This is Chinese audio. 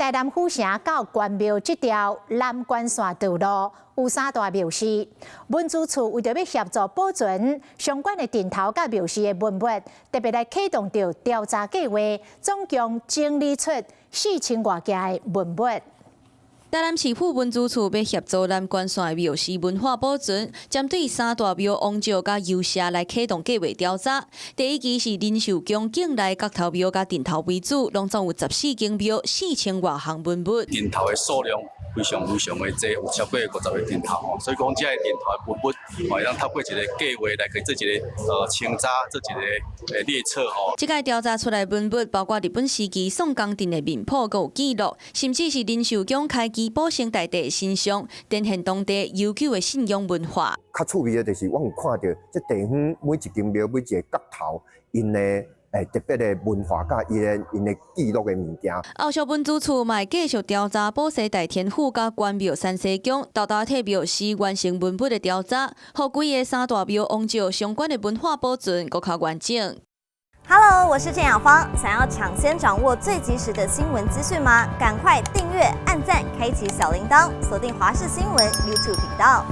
台南府城到关庙这条南关线道路有3大庙寺，文资处为着要协助保存相关的电头甲庙寺的文物，特别来启动着调查计划，总共整理出4000多件的文物。 台南市府文资处要协助南关线的庙寺文化保存，针对3大庙王石甲游社来启动计划调查。第一期是林寿宫境内角头庙甲电头为主，拢总有14间庙，4000多项文物。电头的数量非常的多，有超过50个电头吼，所以讲这个电头的文物，让透过一个计划来去做一个清查，做一个列册吼。这个调查出来文物包括日本时期宋江镇的面谱，佮有记录，甚至是林寿宫开基保生大帝的形象，展现当地悠久的信仰文化。较趣味的就是我有看到这地方每一间庙每一个角头，因的特别的文化甲因的记录的物件。后续文资处嘛继续调查宝西大天府甲关庙三西宫、豆豆体庙是完成文物的调查，互规个3大庙王石相关的文化保存更较完整。 Hello， 我是郑雅芳。想要抢先掌握最及时的新闻资讯吗？赶快订阅、按赞、开启小铃铛，锁定华视新闻 YouTube 频道。